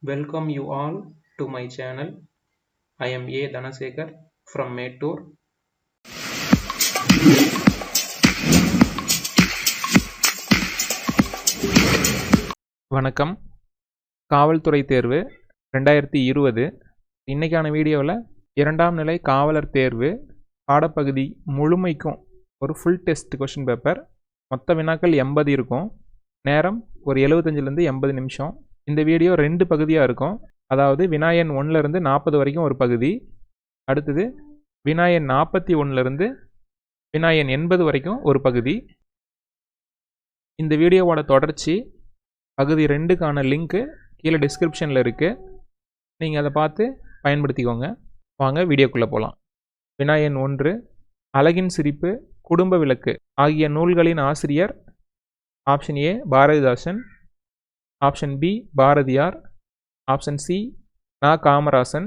Welcome you all to my channel. I am A. Dhanasekar from Mettur. வணக்கம். காவல்துறை தேர்வு 2020. இன்னைக்கான வீடியோவில் 2ஆம் நிலை காவலர் தேர்வு பாடப்பகுதி முழுமைக்கும் ஒரு ஃபுல் டெஸ்ட் கொஷின் பேப்பர். மொத்த வினாக்கள் 80 இருக்கும். நேரம் ஒரு 75லேருந்து 80 நிமிஷம். இந்த வீடியோ 2 பகுதியாக இருக்கும். அதாவது வினாயன் 1லேருந்து 40 வரைக்கும் ஒரு பகுதி, அடுத்தது வினாயன் 41லேருந்து வினாயன் 80 வரைக்கும் ஒரு பகுதி. இந்த வீடியோவோட தொடர்ச்சி பகுதி 2க்கான லிங்க்கு கீழே டிஸ்கிரிப்ஷனில் இருக்குது. நீங்கள் அதை பார்த்து பயன்படுத்திக்கோங்க. வாங்க வீடியோக்குள்ளே போகலாம். வினாயன் 1, அழகின் சிரிப்பு, குடும்ப விளக்கு ஆகிய நூல்களின் ஆசிரியர். Option A Bharathidasan, option B Bharathiyar, option C Na Kamarasan,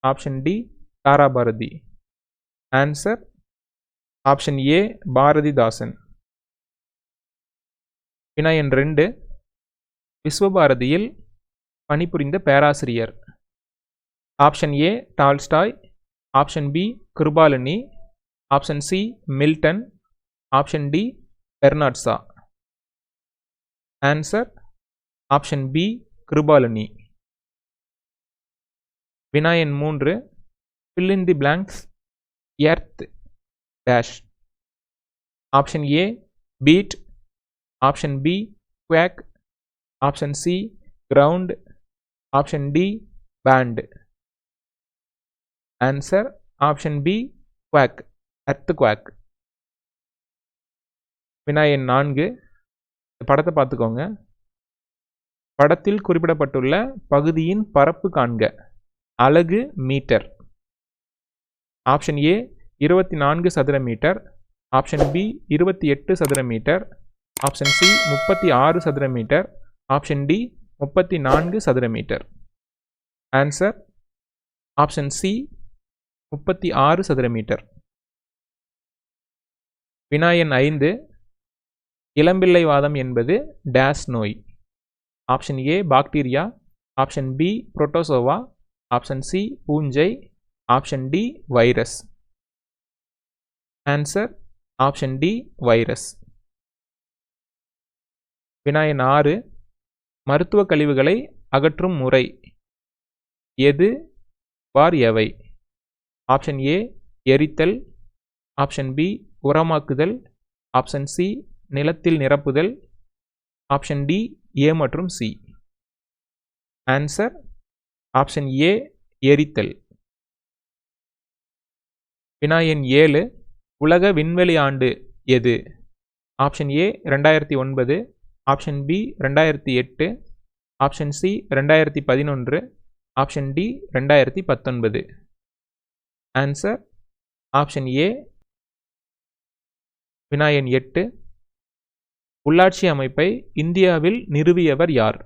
option D Tharabharathi. Answer option A Bharathidasan. வினாயன் 2, விஸ்வபாரதியில் பணிபுரிந்த பேராசிரியர். Option A Tolstoy, option B Kripalani, option C Milton, option D Bernard Shaw. Answer option B Kripalani. வினாயன் 3, fill in the blanks, earth dash. Option A peat, option B quake, option C ground, option D band. Answer option B quake, earthquake. வினாயன் 4, படத்தை பார்த்துக்கோங்க. படத்தில் குறிப்பிடப்பட்டுள்ள பகுதியின் பரப்பு காண்க. அலகு metre. Option A 24 சதுர மீட்டர், ஆப்ஷன் பி 28 சதுர மீட்டர், ஆப்ஷன் சி 36 சதுர மீட்டர், ஆப்ஷன் டி 34 சதுர மீட்டர். ஆன்சர் ஆப்ஷன் சி 36 சதுர மீட்டர். வினாயன் 5, இளம்பிள்ளை வாதம் என்பது டேஸ் நோய். Option A bacteria, option B protozoa, option C பூஞ்சை, option D virus. Answer option D virus. வினாயன் 6, மருத்துவ கழிவுகளை அகற்றும் முறை. எது பார் எவை? ஆப்ஷன் ஏ எரித்தல், ஆப்ஷன் பி உரமாக்குதல், ஆப்ஷன் சி நிலத்தில் நிரப்புதல், ஆப்ஷன் டி ஏ மற்றும் சி. ஆன்சர் ஆப்ஷன் ஏ எரித்தல். வினாயன் 7, உலக விண்வெளி ஆண்டு எது? Option A 2009, option B 2008, option C 2011, option D 2019. Answer option A. வினாயன் 8, உள்ளாட்சி அமைப்பை இந்தியாவில் நிறுவியவர் யார்?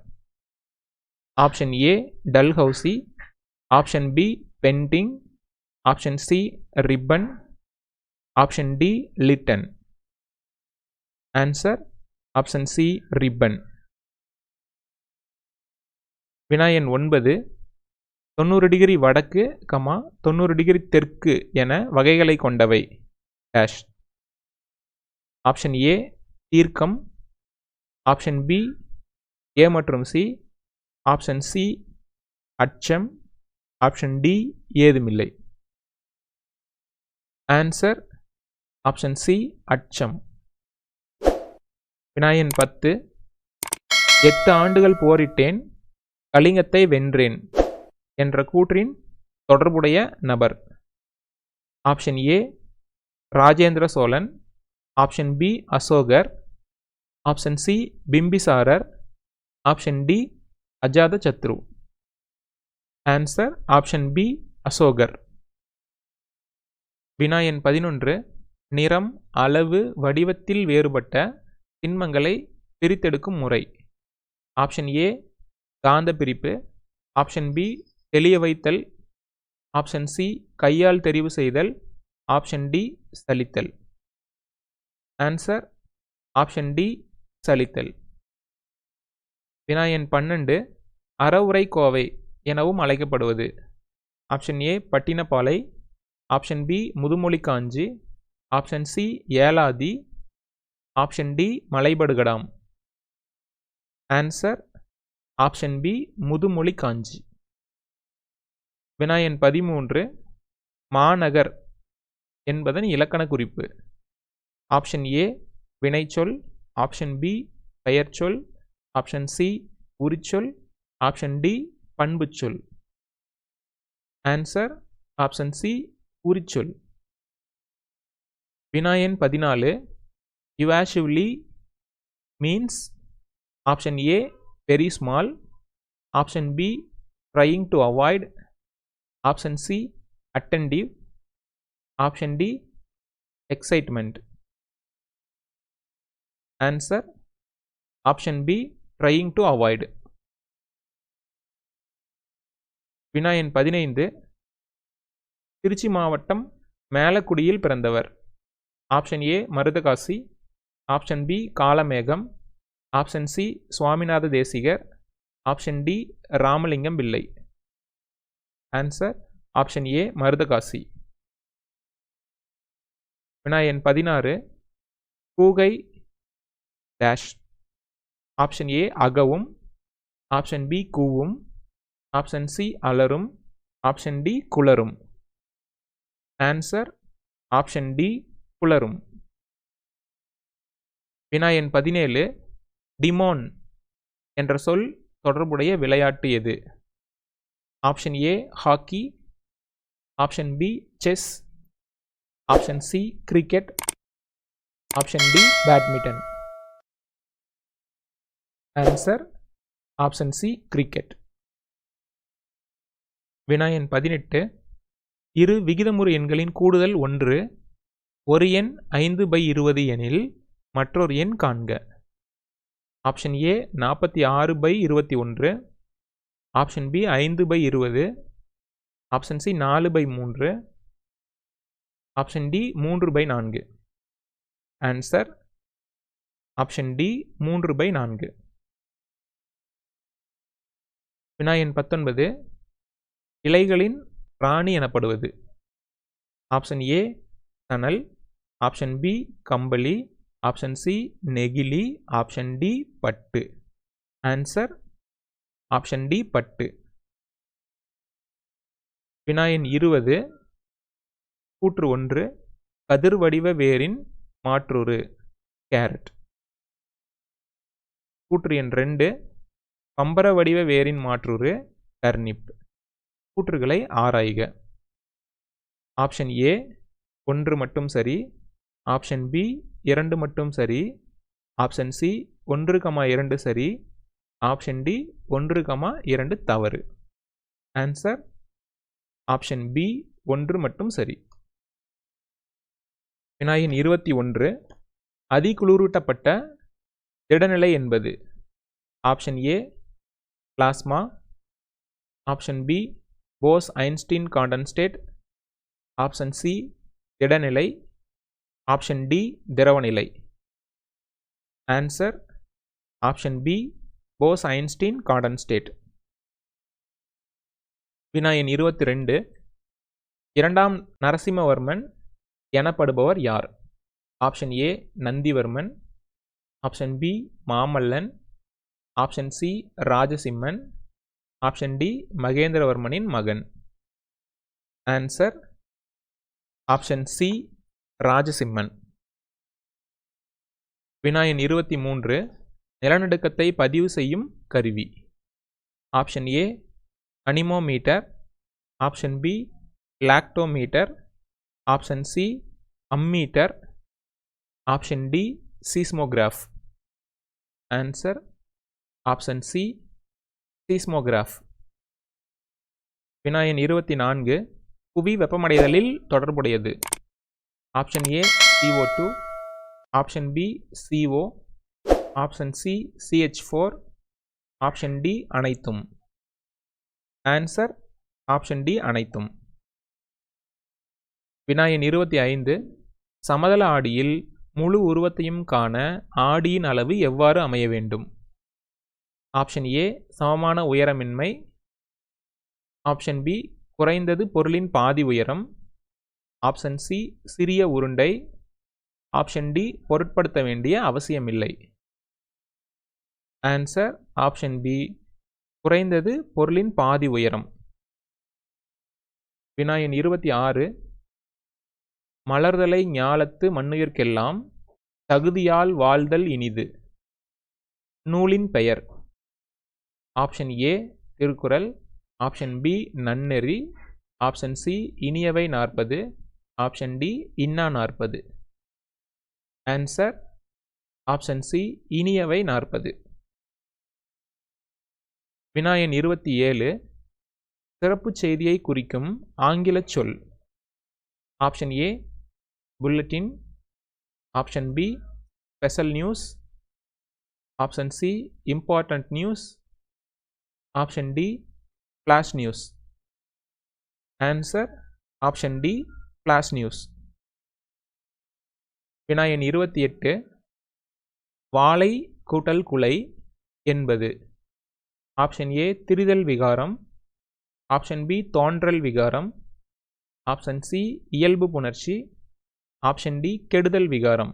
Option A Dalhousie, option B Bentinck, option C Ripon, option D Lytton. Answer option C Ripon. வினாயன் 9, 90 டிகிரி வடக்கு, 90 டிகிரி தெற்கு என வகைகளை கொண்டவை டேஷ். ஆப்ஷன் ஏ தீர்க்கம், ஆப்ஷன் பி ஏ மற்றும் சி, ஆப்ஷன் சி அச்சம், ஆப்ஷன் டி ஏதுமில்லை. ஆன்சர் ஆப்ஷன் சி அச்சம். வினாயன் 10, 8 ஆண்டுகள் போரிட்டேன், கலிங்கத்தை வென்றேன் என்ற கூற்றின் தொடர்புடைய நபர். Option A Rajendra Cholan, option B Asokar, option C Bimbisarar, option D Ajatashatru. Answer option B அசோகர். வினாயன் 11, நிறம், அளவு, வடிவத்தில் வேறுபட்ட திண்மங்களை பிரித்தெடுக்கும் முறை. ஆப்ஷன் ஏ காந்த பிரிப்பு, ஆப்ஷன் பி தெளிய வைத்தல், ஆப்ஷன் சி கையால் தெரிவு செய்தல், ஆப்ஷன் டி சலித்தல். ஆன்சர் ஆப்ஷன் டி சலித்தல். வினாயன் 12, அறவுரை கோவை எனவும் அழைக்கப்படுவது? Option A Pattinappalai, option B Mudhumozhi Kanchi, option C Elathi, option D Malaipadukadam. Answer option B Mudhumozhi Kanchi. வினாயன் 13 மாநகர் என்பதன் இலக்கண குறிப்பு? ஆப்ஷன் ஏ வினைச்சொல், ஆப்ஷன் பி பெயர்ச்சொல், ஆப்ஷன் சி உரிச்சொல், ஆப்ஷன் டி பண்புச்சொல். ஆன்சர் ஆப்ஷன் சி உரிச்சொல். வினாயன் 14 evasively means? Option A very small, option B trying to avoid, option C attentive, option D excitement. Answer option B trying to avoid. வினாயன் 15 திருச்சி மாவட்டம் மேலக்குடியில் பிறந்தவர்? Option A Marudhakasi, option B Kalamegam, option C Swaminatha Desikar, option D Ramalingam Pillai. Answer option A Marudhakasi. வினாயன் 16 கூகை dash? Option A அகவும், option B கூவும், option C அலரும், option D குளரும். ஆன்சர் ஆப்ஷன் டி குளரும். வினாயன் 17 டிமோன் என்ற சொல் தொடர்புடைய விளையாட்டு எது? Option A hockey, option B chess, option C cricket, option D badminton. Answer option C cricket. வினாயன் 18 இரு விகிதமுறு எண்களின் கூடுதல் 1 ஒரு எண் 5/20 எனில் மற்றொரு எண் காண்க. Option A 46/21, option B 5/20, option C 4/3, option D 3/4. Answer option D 3/4. வினாயன் 19 இலைகளின் ராணி எனப்படுவது? ஆப்ஷன் ஏ சணல், ஆப்ஷன் பி கம்பளி, ஆப்ஷன் சி நெகிழி, ஆப்ஷன் டி பட்டு. ஆன்சர் ஆப்ஷன் டி பட்டு. வினாயன் 20 கூற்று 1 கதிர் வடிவ வேரின் மாற்றுரு கேரட். கூற்று எண் 2 பம்பர வடிவ வேரின் மாற்றுரு டர்னிப். கூற்றுகளை ஆராய்க. ஆப்ஷன் ஏ 1 மட்டும் சரி, ஆப்ஷன் பி 2 மட்டும் சரி, ஆப்ஷன் சி 1,2 சரி, ஆப்ஷன் டி 1,2 தவறு. ஆன்சர் ஆப்ஷன் பி 1 மட்டும் சரி. வினாயன் 21 அதிகுளிரூட்டப்பட்ட திடநிலை என்பது? Option A plasma, option B Bose Einstein condensate, option C திடநிலை, ஆப்ஷன் டி திரவநிலை. Answer option B Bose Einstein condensate. வினாயன் 22 இரண்டாம் நரசிம்மவர்மன் எனப்படுபவர் யார்? Option A Nandivarman, option B Mamallan, option C Rajasimhan, option D மகேந்திரவர்மனின் மகன். Answer option C Rajasimhan. வினாயன் 23 நிலநடுக்கத்தை பதிவு செய்யும் கருவி? Option A anemometer, option B lactometer, option C ammeter, option D seismograph. Answer option C seismograph. வினாயன் 24 புவி வெப்பமடைதலில் தொடர்புடையது? Option A CO2, option B CO, option C CH4, option D அனைத்தும். ஆன்சர் ஆப்ஷன் டி அனைத்தும். வினாயன் 25 சமதள ஆடியில் முழு உருவத்தையும் காண ஆடியின் அளவு எவ்வாறு அமைய வேண்டும்? ஆப்ஷன் ஏ சமமான உயரமின்மை. ஆப்ஷன் பி குறைந்தது பொருளின் பாதி உயரம். ஆப்ஷன் சி சிறிய உருண்டை. ஆப்ஷன் டி பொருட்படுத்த வேண்டிய அவசியமில்லை. ஆன்சர் ஆப்ஷன் பி குறைந்தது பொருளின் பாதி உயரம். வினா எண் 26. மலர்தலை ஞாலத்து மண்ணுயிர்க்கெல்லாம் தகுதியால் வாழ்தல் இனிது. நூலின் பெயர். Option A Thirukkural. Option B Nanneri. Option C Iniyavai 40. Option D இன்னா 40. Answer option C Iniyavai 40. வினா எண் 27. சிறப்புச் செய்தியை குறிக்கும் ஆங்கிலச் சொல். Option A bulletin. Option B special news. Option C important news. Option D flash news. Answer option D flash news. வினா எண் 28. வாளை கூட்டல் குலை என்பது. ஆப்ஷன் ஏ திரிதல் விகாரம். ஆப்ஷன் பி தோன்றல் விகாரம். ஆப்ஷன் சி இயல்பு புணர்ச்சி. ஆப்ஷன் டி கெடுதல் விகாரம்.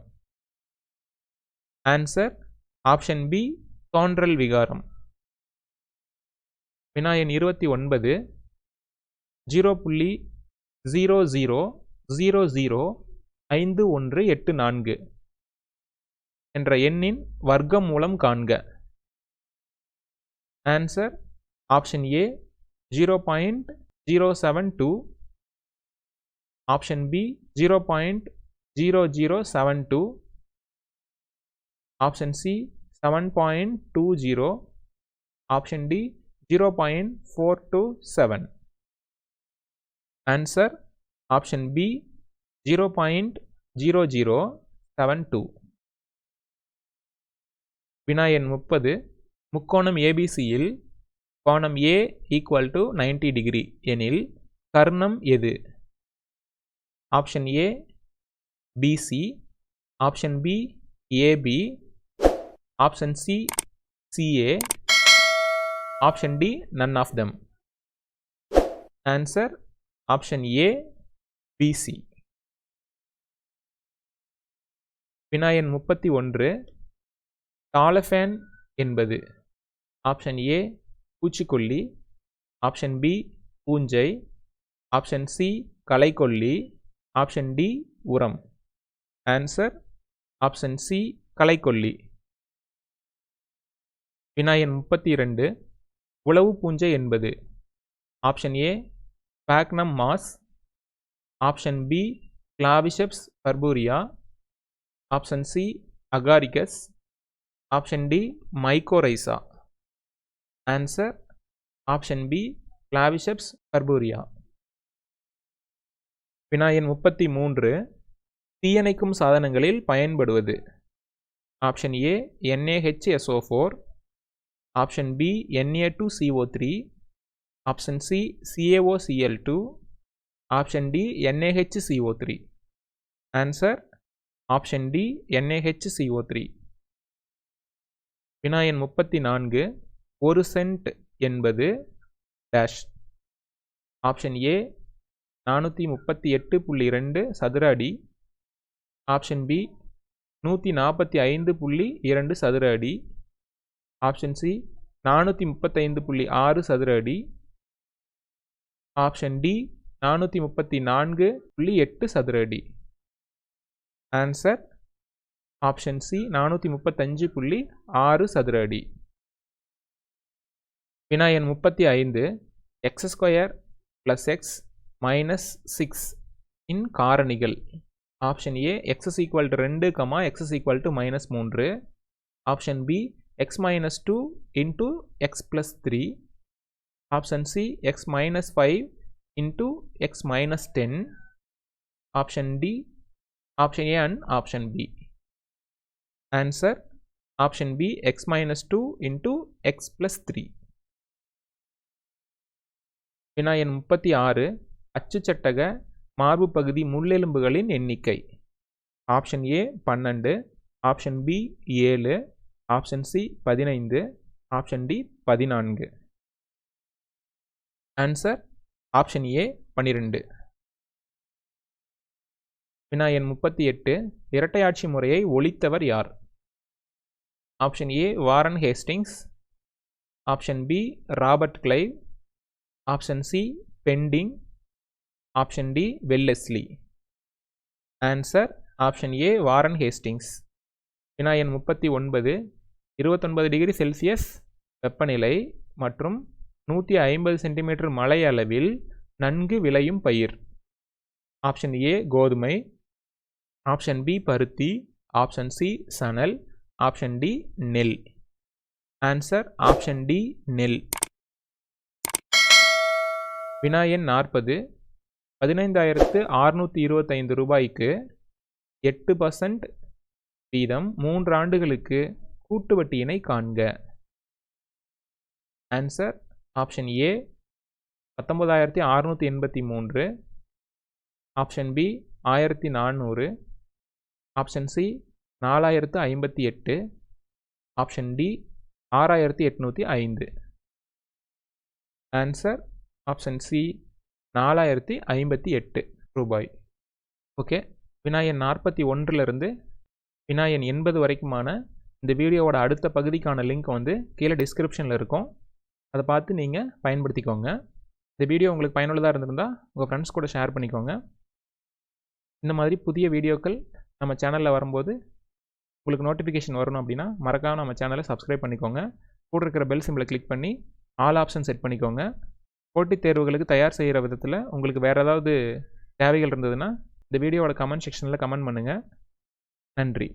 ஆன்சர் ஆப்ஷன் பி தோன்றல் விகாரம். வினா எண் 29. 0.00005184 என்ற எண்ணின் வர்க்க மூலம் காண்க. Answer option A 0.072. Option B 0.0072. Option C 7.20. Option D 0.427. Answer option B 0.0072. வினா எண் 30. முக்கோணம் ஏபிசியில் கோணம் ஏ = 90 டிகிரி எனில் கர்ணம் எது? Option A B C. Option B A B. Option C C A. Option D none of them. Answer option A B C. வினா எண் 31. Dalapon என்பது. ஆப்ஷன் ஏ பூச்சிக்கொல்லி. ஆப்ஷன் பி பூஞ்சை. ஆப்ஷன் சி களைக்கொல்லி. ஆப்ஷன் டி உரம். ஆன்சர் ஆப்ஷன் சி களைக்கொல்லி. வினா எண் 32. உளவு பூஞ்சை என்பது. Option A sphagnum moss. Option B claviceps purpurea. Option C agaricus. Option D mycorrhiza. Answer option B claviceps purpurea. வினா எண் 33. தீயணைக்கும் சாதனங்களில் பயன்படுவது. Option A NaHSO4. Option B Na2CO3. Option C CaOCl2. Option D NaHCO3. Answer option D NaHCO3. வினா எண் 34. 1 send என்பது dash. Option ஏ 438.2 சதுர அடி. ஆப்ஷன் பி 145.2 சதுர அடி. ஆப்ஷன் சி 435.6 சதுர அடி. ஆப்ஷன் டி 434.8 சதுர அடி. ஆன்சர் ஆப்ஷன் சி 435.6 சதுர அடி. வினா எண் 35. x² + x - 6 இன் காரணிகள். Option A x = 2, x = -3. Option B x - 2 × x + 3. Option C x - 5 × x - 10. Option D option A and option B. Answer option B x - 2 × x + 3. வினா எண் 36. அச்சுச்சட்டக மார்பு பகுதி முள்ளெலும்புகளின் எண்ணிக்கை. Option A 12. Option B 7. Option C 15. Option D 14. Answer option A 12. வினா எண் 38. இரட்டையாட்சி முறையை ஒழித்தவர் யார்? Option A Warren Hastings, option B Robert Clive, option C Bentinck, option D Wellesley. Answer option A Warren Hastings. வினா எண் 39. 29 டிகிரி செல்சியஸ் வெப்பநிலை மற்றும் 150 சென்டிமீட்டர் மழை அளவில் நன்கு விளையும் பயிர். ஆப்ஷன் ஏ கோதுமை, ஆப்ஷன் பி பருத்தி, ஆப்ஷன் சி சணல், ஆப்ஷன் டி நெல். ஆன்சர் ஆப்ஷன் டி நெல். வினா எண் 40. 15,625 ரூபாய்க்கு 8% வீதம் 3 ஆண்டுகளுக்கு கூட்டு வட்டியினை காண்க. Answer option A 19,683, option B 1,400, option C 4,058, option D 6,805. Answer option C 4,058 ரூபாய். ஓகே, வினா எண் 41லிருந்து வினா எண் 80 வரைக்குமான இந்த வீடியோவோட அடுத்த பகுதிக்கான லிங்க் வந்து கீழே டிஸ்கிரிப்ஷனில் இருக்கும். அதை பார்த்து நீங்கள் பயன்படுத்திக்கோங்க. இந்த வீடியோ உங்களுக்கு பயனுள்ளதாக இருந்திருந்தால் உங்கள் ஃப்ரெண்ட்ஸ் கூட ஷேர் பண்ணிக்கோங்க. இந்த மாதிரி புதிய வீடியோக்கள் நம்ம சேனலில் வரும்போது உங்களுக்கு நோட்டிஃபிகேஷன் வரணும் அப்படின்னா மறக்காமல் நம்ம சேனலை சப்ஸ்கிரைப் பண்ணிக்கோங்க. கூட இருக்கிற பெல் சிம்பிளை கிளிக் பண்ணி ஆல் ஆப்ஷன் செட் பண்ணிக்கோங்க. போட்டித் தேர்வுகளுக்கு தயார் செய்கிற விதத்தில் உங்களுக்கு வேறு ஏதாவது தேவைகள் இருந்ததுன்னா இந்த வீடியோவோட கமெண்ட் செக்ஷனில் கமெண்ட் பண்ணுங்கள். நன்றி.